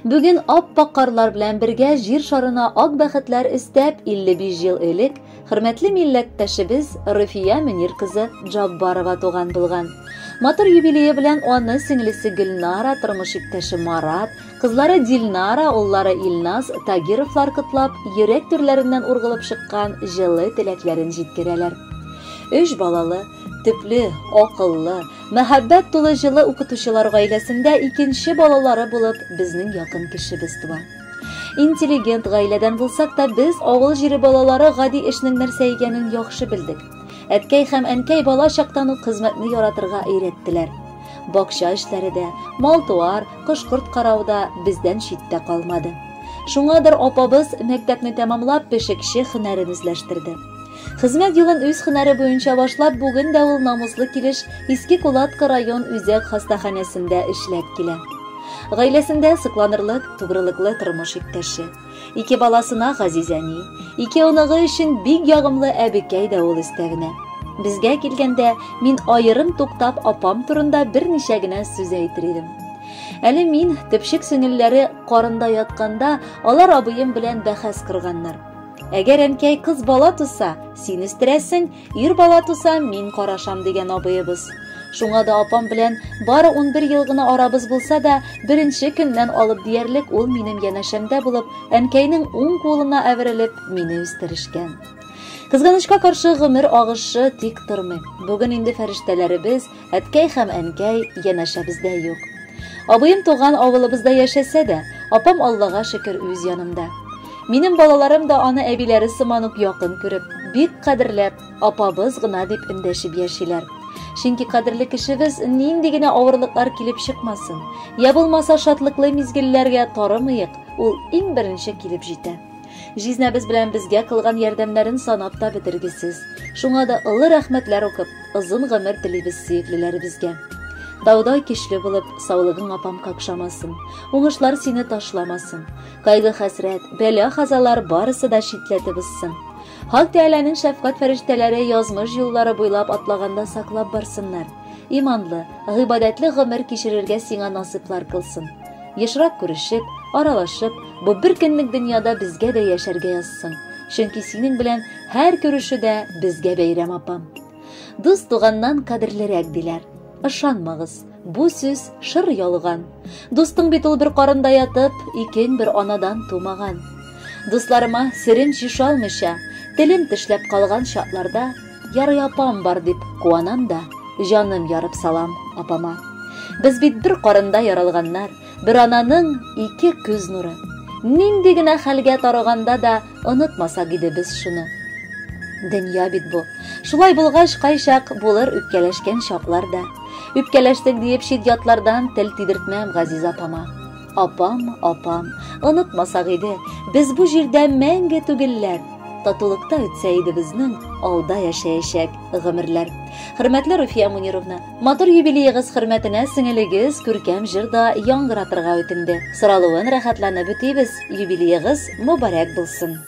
Бүген аппак карлар белән бергә җир шарына ак бәхетләр истәп 55 ел элек хөрмәтле милләттәшебез Рифия Мөнир кызы Джаббарова туган булган. Матур юбилее белән аны сеңлесе Гөлнара, тормыш иптәше Марат, кызлары Дилнара, уллары Илназ, Тагировлар котлап, йөрәк төрләреннән ургылып чыккан җылы теләкләрен җиткерәләр. 3 балалы, төпле, акыллы, мәхәббәт тулы җылы укытучылар гаиләсендә икенче балалары булып безнең якын кешебез туа. Интеллигент гаиләдән булсак та без авыл җире балалары гади эшнең нәрсә икәнен яхшы белдек. Әткәй һәм әнкәй бала чактан ук хезмәтне яратырга өйрәттеләр. Бакча эшләре дә, мал-туар, кош-корт карауда бездән читтә калмады. Шуңадыр апабыз мәктәпне тәмамлап пешекче һөнәрен үзләштерде. Хезмәт юлын үз һөнәре буенча башлап, бүген дә ул намуслы килеш Иске Кулатка район үзәк хастаханәсендә эшләп килә. Гаиләсендә сыкланырлык, тугрылыклы тормыш иптәше. 2 баласына Газизәни, 2 оныгы өчен бик ягымлы әбекәй дә ул өстәгенә. Безгә килгәндә мин аерым туктап апам турында берничә генә сүз әйтер идем. Әле мин төпчек сеңелләре карында ятканда, алар абыем белән бәхәс кырганнар. Әгәр әнкәй кыз бала туса, син үстерәсең, ир бала туса, мин карашам дигән абыебыз. Шуңа да апам белән бары 11 ел гына арабыз булса да, беренче көннән алып диярлек ул минем янәшәмдә булып, әнкәйнең уң кулына әверелеп мине үстерешкән. Кызганычка каршы гомер агышы тик тормый. Бүген инде фәрештәләребез, әткәй һәм әнкәй янәшәбездә юк. Абыем туган авылыбызда яшәсә дә, апам Аллага шөкер үз янымда. Минем балаларым да аны әбиләре сыман ук якын күреп, бик кадерләп, апабыз гына дип эндәшеп яшиләр. Чөнки кадерле кешебез нинди генә авырлыклар килеп чыкмасын, я булмаса шатлыклы мизгелләргә тарымыйк, ул иң беренче килеп җитә. Җизнәбез белән безгә кылган ярдәмнәрен санап та бетергесез. Шуңа да ылы рәхмәтләр укып, озын гомер телибез сөеклеләребезгә. Таудай кишле булып, саулыгың апам какшамасын, уңышлар сине ташламасын. Кайгы хәсрәт, бәла хазалар барысы да читләтеп узсын. Хак Тәгаләнең шәфкать фәрештәләре язмыш юллары буйлап атлаганда саклап барсыннар. Иманлы, гыйбадәтле гомер кичерергә сиңа насыйплар кылсын. Ешрак күрешеп, аралашып, бу бер көнлек дөньяда безгә дә яшәргә язсын. Чөнки синең белән һәр күрешүдә безгә бәйрәм апам. Дус туганнан кадерлерәк диләр. Ышанмагыз, бу сүз шыр ялган. Дустың бит ул бер карында ятып, икең бер анадан тумаган. Дусларыма серен чишалмыйча, телем тешләп калган шатларда, ярый апам бар дип куанам да, җаным ярып салам апама. Без бит бер карында яралганнар, бер ананың 2 күз нуры. Нинди генә хәлгә тарыганда да онытмасак иде без шуны. Дөнья бит бу. Шулай булгач кайчак булыр үпкәләшкән чаклар да. Үпкәләштек диеп шидятлардан тел тидертмәм Газиз апама. Апам, апам, онытмасак иде, без бу җирдә мәңге түгелләр. Татулыкта үтсә иде безнең алда яшәячәк гомерләр. Хөрмәтле Рифия Мөнировна, матур юбилеегыз хөрмәтенә сеңелегез күркәм җырда яңгыратырга үтенде. Соралуын рәхәтләнеп үтибез. Юбилеегыз мөбарәк булсын.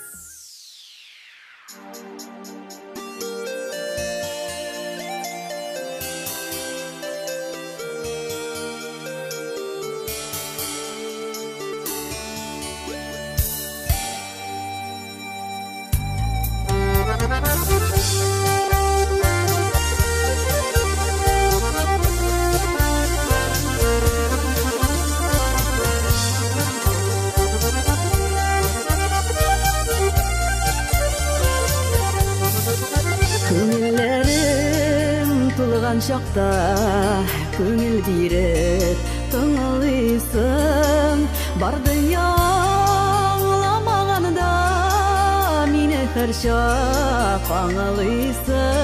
Чакта күңел биреп тыңлыйсың, бар дөнья аңламаганда мине һәр чак аңлыйсың.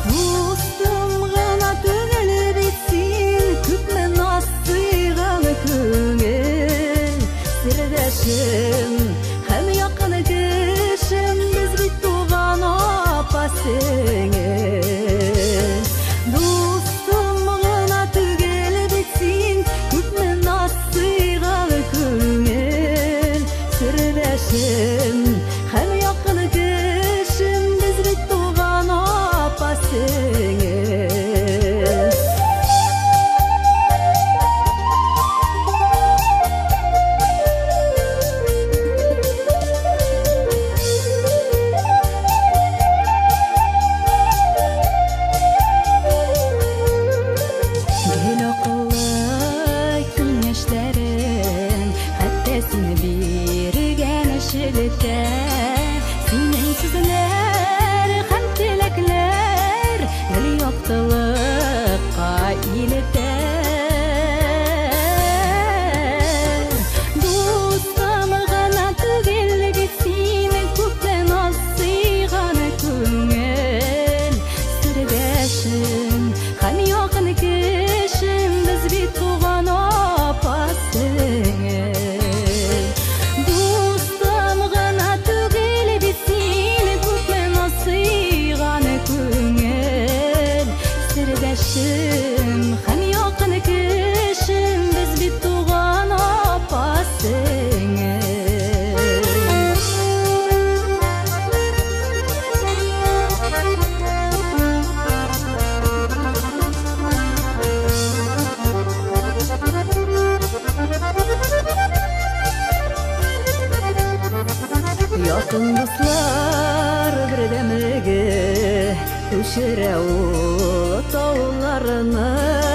Дустым гына түгел бит син, күпме насыйган күңел, сердәшем һәм якын кешем, без бит туган Дустым гына түгел бит син, күпме насыйган күңел, сердәшем һәм якын кешем. кичерә ул тауларны